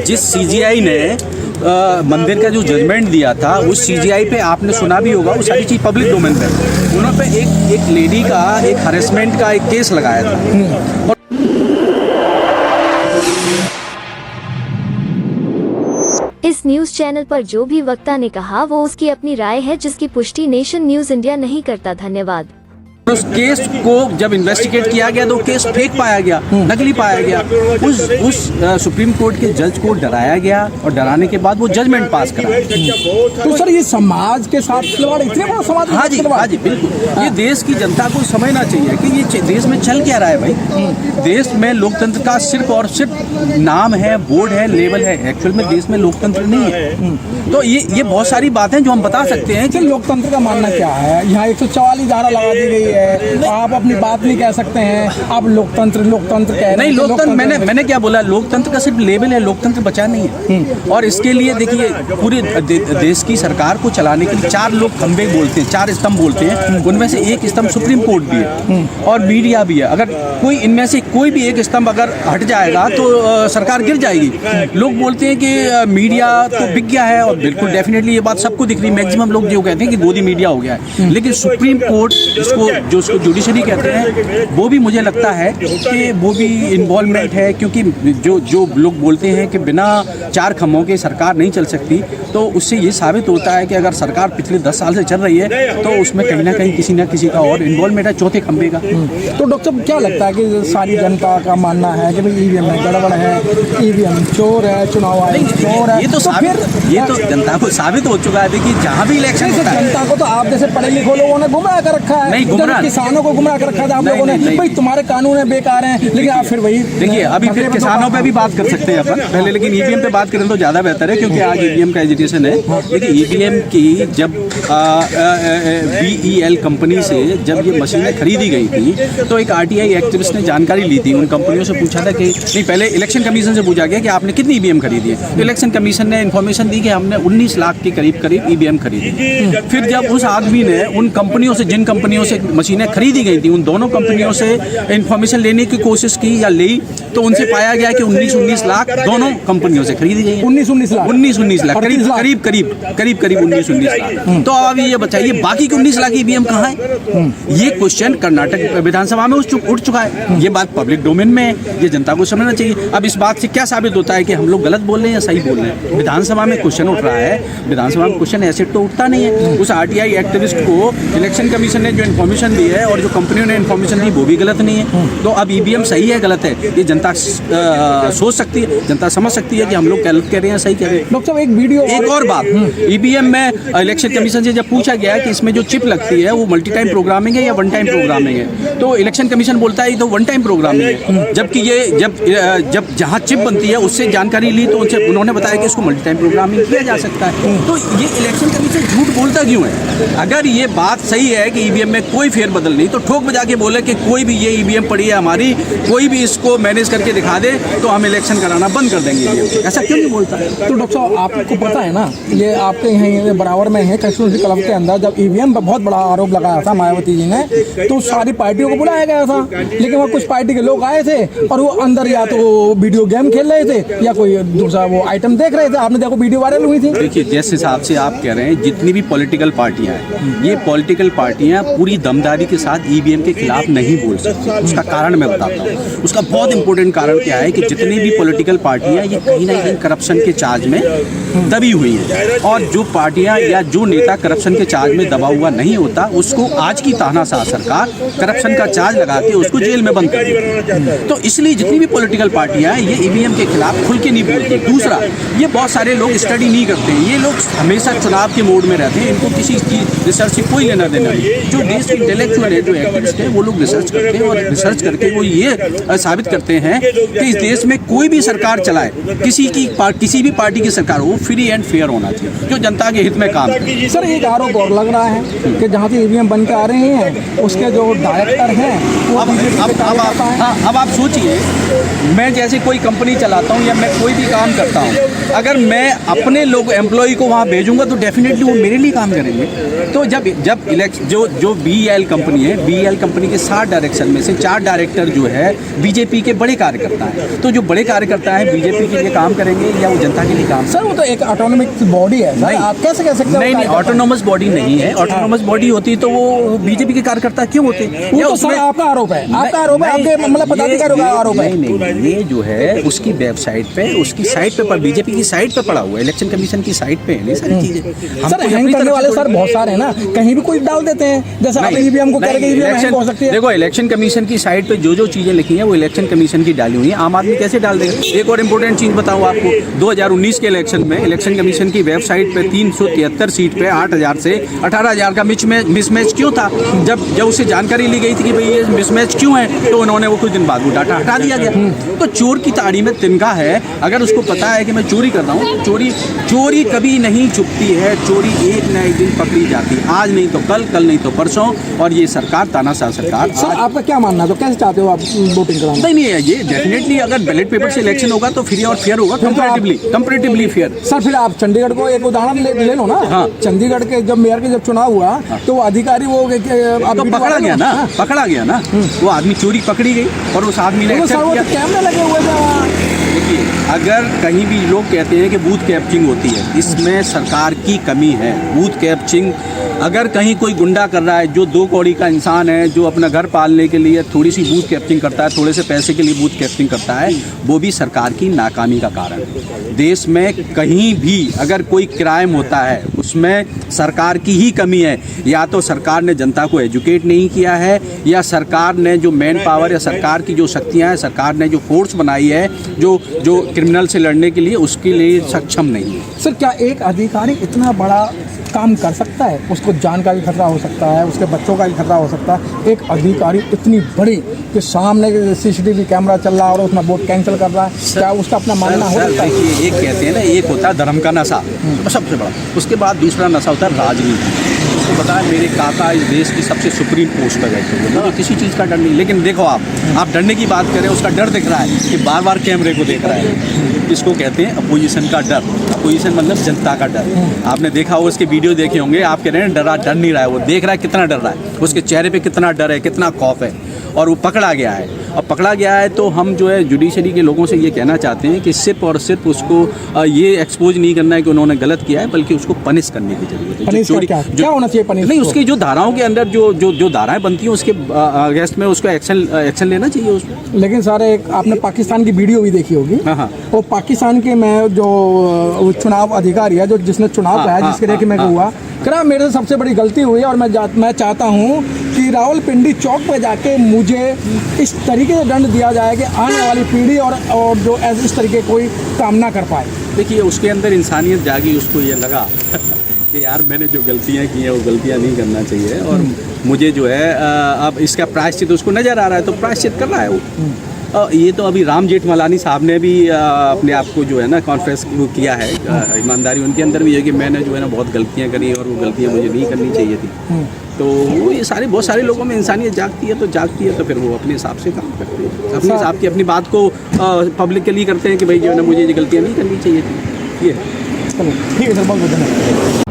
जिस सीजीआई ने मंदिर का जो जजमेंट दिया था, उस सीजीआई पे आपने सुना भी होगा, वो सारी चीज़ पब्लिक डोमेन पे, उन्होंने पे एक लेडी का एक हरेसमेंट का एक केस लगाया था। इस न्यूज चैनल पर जो भी वक्ता ने कहा वो उसकी अपनी राय है, जिसकी पुष्टि नेशन न्यूज इंडिया नहीं करता। धन्यवाद। उस केस को जब इन्वेस्टिगेट किया गया तो केस फेक पाया गया, नकली पाया गया। उस सुप्रीम कोर्ट के जज को डराया गया और डराने के बाद वो जजमेंट पास करा। तो सर ये समाज के साथ खिलवाड़, इतने बड़ा समाज। हाँ जी बिल्कुल। ये देश की जनता को समझना चाहिए कि ये देश में चल क्या रहा है भाई। देश में लोकतंत्र का सिर्फ और सिर्फ नाम है, बोर्ड है, लेवल है, एक्चुअल में देश में लोकतंत्र नहीं है। तो ये बहुत सारी बातें जो हम बता सकते हैं कि लोकतंत्र का मानना क्या है। यहाँ 144 धारा लगा दी गई है, आप अपनी बात नहीं कह सकते हैं, आप लोकतंत्र कह रहे हैं। नहीं, लोकतंत्र मैंने क्या बोला, लोकतंत्र का सिर्फ लेवल है, लोकतंत्र बचा नहीं है। और इसके लिए देखिए पूरे देश की सरकार को चलाने के लिए 4 लोग खंबे बोलते हैं, 4 स्तंभ बोलते हैं। उनमें से एक स्तंभ सुप्रीम कोर्ट भी है और मीडिया भी है। अगर कोई इनमें से कोई भी एक स्तंभ अगर हट जाएगा तो सरकार गिर जाएगी। लोग बोलते हैं कि मीडिया तो बिक गया है, और बिल्कुल डेफिनेटली ये बात सबको दिख रही है। मैक्सिमम लोग जो कहते हैं कि गोदी मीडिया हो गया है, लेकिन सुप्रीम कोर्ट जो उसको जुडिशरी कहते हैं, वो भी मुझे लगता है कि वो भी इन्वॉल्वमेंट है। क्योंकि जो लोग बोलते हैं कि बिना 4 खंभों के सरकार नहीं चल सकती, तो उससे ये साबित होता है कि अगर सरकार पिछले 10 साल से चल रही है तो उसमें कहीं ना कहीं किसी न किसी का और इन्वॉल्वमेंट है, चौथे खंभे का। तो डॉक्टर साहब क्या लगता है कि सारी जनता का मानना है कि भाई ईवीएम में गड़बड़ है, ईवीएम चोर है, चुनाव आयोग चोर है, ये तो जनता को साबित हो चुका है। देखिए जहाँ भी इलेक्शन होता है, जनता को तो आप जैसे पढ़े लिखे लोगों ने गुमराह कर रखा है। नहीं, गुमराह किसानों को गुमराह कर रखा था आप लोगों ने, भाई तुम्हारे कानून है बेकार हैं, लेकिन आप फिर वही। देखिए अभी फिर किसानों पे भी बात कर सकते हैं अपन पहले, लेकिन ईवीएम पे बात करें तो ज़्यादा बेहतर है, क्योंकि आज ईवीएम का एजुटेशन है। देखिए ईवीएम की जब BEL कंपनी से जब ये मशीनें खरीदी गई थी तो एक RTI एक्टिविस्ट ने जानकारी ली थी। उन कंपनियों से पूछा था कि नहीं, पहले इलेक्शन कमीशन से पूछा गया कि आपने कितनी ईवीएम खरीदी है। तो इलेक्शन कमीशन ने इन्फॉर्मेशन दी कि हमने 19 लाख के करीब ईवीएम खरीदी। फिर जब उस आदमी ने उन कंपनियों से, जिन कंपनियों से मशीनें खरीदी गई थी, उन दोनों कंपनियों से इन्फॉर्मेशन लेने की कोशिश की या ली, तो उनसे पाया गया कि 19 लाख दोनों कंपनियों से खरीदी गई है। 19 लाख करीब 19 लाख। तो अब ये बताइए बाकी के 19 लाख ईवीएम कहाँ है? ये क्वेश्चन कर्नाटक विधानसभा में उठ चुका है। ये बात पब्लिक डोमेन में है, ये जनता को समझना चाहिए। अब इस बात से क्या साबित होता है कि हम लोग गलत बोल रहे हैं या सही बोल रहे हैं? विधानसभा में क्वेश्चन उठ रहा है, विधानसभा में क्वेश्चन ऐसे तो उठता नहीं है। उस RTI एक्टिविस्ट को इलेक्शन कमीशन ने जो इन्फॉर्मेशन दी है और जो कंपनियों ने इन्फॉर्मेशन दी वो भी गलत नहीं है। तो अब ईवीएम सही है गलत है, ये जनता सोच सकती है, जनता समझ सकती है कि हम लोग गलत कह रहे हैं, सही कह रहे हैं। डॉक्टर साहब एक वीडियो, एक और बात, ईवीएम में इलेक्शन कमीशन से जब पूछा गया कि इसमें जो चिप लगती है वो मल्टी टाइम प्रोग्रामिंग है या वन टाइम प्रोग्रामिंग है, तो इलेक्शन कमीशन बोलता है ये तो वन टाइम प्रोग्रामिंग है। जबकि ये जब जहाँ चिप बनती है उससे जानकारी ली तो उनसे उन्होंने बताया कि इसको मल्टी टाइम प्रोग्रामिंग किया जा सकता है। तो ये इलेक्शन कमीशन झूठ बोलता क्यों है? अगर ये बात सही है कि ईवीएम में कोई फेरबदल नहीं, तो ठोक बजा के बोले कि कोई भी ये ईवीएम पड़ी है हमारी, कोई भी इसको मैनेज करके दिखा दे तो हम इलेक्शन कराना बंद कर देंगे। ऐसा क्यों नहीं बोलता है? तो डॉक्टर साहब आपको पता है ना, ये आपके यहाँ बराबर में है कंस्टिट्यूंसी क्लब के अंदर जब ईवीएम पर बहुत बड़ा आरोप लगाया था मायावती जी ने, तो सारी पार्टियों को बुलाया गया था, लेकिन वहाँ कुछ पार्टी के लोग आए थे और वो अंदर या तो वीडियो गेम खेल रहे थे या कोई दूसरा वो आइटम देख रहे थे। आपने देखो वीडियो वायरल हुई थी। देखिए जिस हिसाब से आप कह रहे हैं, जितनी भी पॉलिटिकल पार्टियां हैं, ये पॉलिटिकल पार्टियां पूरी दमदारी के साथ ईवीएम के खिलाफ नहीं बोल सकती। उसका कारण मैं बताता हूँ। उसका बहुत इंपॉर्टेंट कारण क्या है कि जितनी भी पॉलिटिकल पार्टियां ये कहीं ना कहीं करप्शन के चार्ज में दबी हुई है, और जो पार्टियां या जो नेता करप्शन के चार्ज में दबा हुआ नहीं होता उसको आज की तानाशाह सरकार करप्शन का चार्ज लगा के उसको जेल में बंद कर दी। तो इसलिए जितनी भी पॉलिटिकल पार्टियां हैं ये ईवीएम के खिलाफ खुल के नहीं बोलती। दूसरा, ये बहुत सारे लोग स्टडी नहीं करते हैं, ये लोग हमेशा चुनाव के मोड में रहते हैं, इनको किसी की रिसर्च से कोई लेना देना नहीं। जो देश के इंटेलेक्चुअल है, जो एक्टिविस्ट है, वो लोग रिसर्च करते हैं और रिसर्च करके वो ये साबित करते हैं कि इस देश में कोई भी सरकार चलाए, किसी भी पार्टी की सरकार हो, फ्री एंड फेयर होना चाहिए, जो जनता के हित में काम करे। सर एक आरोप और लग रहा है कि जहाँ से ईवीएम बन के आ रहे हैं उसके जो डायरेक्टर हैं वो अब आप सोचिए, मैं जैसे कोई कंपनी चलाता हूँ या मैं कोई भी काम करता हूँ, अगर मैं अपने लोग एम्प्लॉय को वहाँ भेजूंगा तो डेफिनेटली वो मेरे लिए काम करेंगे। तो जब इलेक्शन जो BEL कंपनी है, BEL कंपनी के 7 डायरेक्शन में से 4 डायरेक्टर जो है बीजेपी के बड़े कार्यकर्ता हैं। तो जो बड़े कार्यकर्ता हैं बीजेपी के लिए काम करेंगे या वो जनता के लिए काम? सर वो तो एक ऑटोनॉमिक बॉडी है सर, आप कैसे कह सकते हैं? नहीं, ऑटोनॉमस बॉडी नहीं है। ऑटोनॉमस बॉडी होती तो वो बीजेपी के कार्यकर्ता क्यों होते? वो तो सर आपका आरोप है, आपका आरोप है, आपके मतलब पदाधिकारियों का आरोप है। नहीं, ये जो है उसकी वेबसाइट पे, उसकी साइट पे, पर बीजेपी की साइट पे पड़ा हुआ है, इलेक्शन कमीशन की साइट पे है ये सारी चीजें। सर हैंग करने वाले सर बहुत सारे हैं ना, कहीं भी कोई डाल देते हैं, जैसे आप ईवीएम को करेंगे ईवीएम हैंग हो सकती है। देखो इलेक्शन कमीशन की साइट पे जो चीजें लिखी हैं वो इलेक्शन कमीशन की डाली हुई है, आम आदमी कैसे डाल देगा? एक और इम्पोर्टेंट चीज बताऊं आपको, 2019 के इलेक्शन में इलेक्शन कमीशन की वेबसाइट पे 373 सीट पे 8000 से 18000 का मिसमैच क्यों था? जब उसे जानकारी ली गई थी कि भाई ये मिसमैच क्यों है, तो उन्होंने वो कुछ दिन बाद वो डाटा हटा दिया गया। तो चोर की ताड़ी में तिनका है, अगर उसको पता है कि मैं चोरी कर रहा हूँ, चोरी कभी नहीं चुपती है, चोरी एक न एक दिन पकड़ी जाती है, आज नहीं तो कल नहीं तो परसों। और ये सरकार, तानाशाह सरकार। सर आपका क्या मानना है, तो कैसे चाहते हो आप वोटिंग कराना? नहीं है, ये डेफिनेटली अगर बैलेट पेपर से इलेक्शन होगा तो फ्री और फेयर होगा, कंपैरेटिवली फेयर। सर फिर आप चंडीगढ़ को एक उदाहरण ले लो ना। हाँ। चंडीगढ़ के जब मेयर के जब चुनाव हुआ तो वो अधिकारी वो तो पकड़ा गया ना, वो आदमी चोरी पकड़ी गई और उस आदमी ने कैमरे लगे हुए थे वहाँ। देखिए, अगर कहीं भी लोग कहते हैं कि बूथ कैप्चरिंग होती है, इसमें सरकार की कमी है। बूथ कैप्चरिंग अगर कहीं कोई गुंडा कर रहा है, जो 2 कौड़ी का इंसान है, जो अपना घर पालने के लिए थोड़ी सी बूथ कैप्चरिंग करता है, थोड़े से पैसे के लिए बूथ कैप्चरिंग करता है, वो भी सरकार की नाकामी का कारण है। देश में कहीं भी अगर कोई क्राइम होता है उसमें सरकार की ही कमी है। या तो सरकार ने जनता को एजुकेट नहीं किया है, या सरकार ने जो मैन पावर या सरकार की जो शक्तियाँ हैं, सरकार ने जो फोर्स बनाई है जो क्रिमिनल से लड़ने के लिए, उसके लिए सक्षम नहीं है। सर क्या एक अधिकारी इतना बड़ा काम कर सकता है? उसको जान का भी खतरा हो सकता है, उसके बच्चों का भी खतरा हो सकता है। एक अधिकारी इतनी बड़ी कि सामने CCTV कैमरा चल रहा है और उसमें वोट कैंसिल कर रहा है, क्या उसका अपना मानना हो सकता है? एक कहते हैं ना, एक होता है धर्म का नशा सबसे बड़ा, उसके बाद दूसरा नशा होता है राजनीति। उसको पता है मेरे काका इस देश की सबसे सुप्रीम पोस्ट पर बैठे हुए, मुझे किसी चीज़ का डर नहीं। लेकिन देखो आप डरने की बात करें, उसका डर दिख रहा है कि बार बार कैमरे को देख रहा है। इसको कहते हैं अपोजिशन का डर। अपोजिशन मतलब जनता का डर। आपने देखा हो, उसके वीडियो देखे होंगे, आप कह रहे हैं डर नहीं रहा है, वो देख रहा है कितना डर रहा है, उसके चेहरे पे कितना डर है, कितना खौफ है, और वो पकड़ा गया है। और पकड़ा गया है तो हम जो है जुडिशरी के लोगों से ये कहना चाहते हैं कि सिर्फ और सिर्फ उसको ये एक्सपोज नहीं करना है कि उन्होंने गलत किया है, बल्कि उसको पनिश करने की जरूरत है। क्या होना चाहिए पनिश? नहीं, उसकी जो धाराओं के अंदर जो धाराएं बनती हैं उसके अगेंस्ट में उसको एक्शन लेना चाहिए उसमें। लेकिन सर एक आपने पाकिस्तान की वीडियो भी देखी होगी। हाँ। वो पाकिस्तान के में जो चुनाव अधिकारी है, जो जिसने चुनाव कराया, जिसके रेखे में हुआ, करा मेरे से सबसे बड़ी गलती हुई है और मैं चाहता हूँ कि रावलपिंडी चौक पे जाके मुझे इस तरीके से दंड दिया जाए कि आने वाली पीढ़ी और जो इस तरीके कोई काम ना कर पाए। देखिए, उसके अंदर इंसानियत जागी, उसको ये लगा कि यार मैंने जो गलतियाँ की हैं वो गलतियाँ नहीं करना चाहिए, और मुझे जो है अब इसका प्रायश्चित उसको नज़र आ रहा है तो प्रायश्चित कर रहा है वो। ये तो अभी राम जेठमलानी साहब ने भी अपने आप को जो है ना कॉन्फ्रेंस किया है, ईमानदारी उनके अंदर भी है कि मैंने जो है ना बहुत गलतियाँ करी और वो गलतियाँ मुझे नहीं करनी चाहिए थी। तो वो ये बहुत सारे लोगों में इंसानियत जागती है तो फिर वो अपने हिसाब से काम करते हैं, अपने हिसाब की अपनी बात को पब्लिक के लिए करते हैं कि भाई जो है ना मुझे ये गलतियाँ नहीं करनी चाहिए थी। ये चलो ठीक है सर, बहुत बहुत धन्यवाद।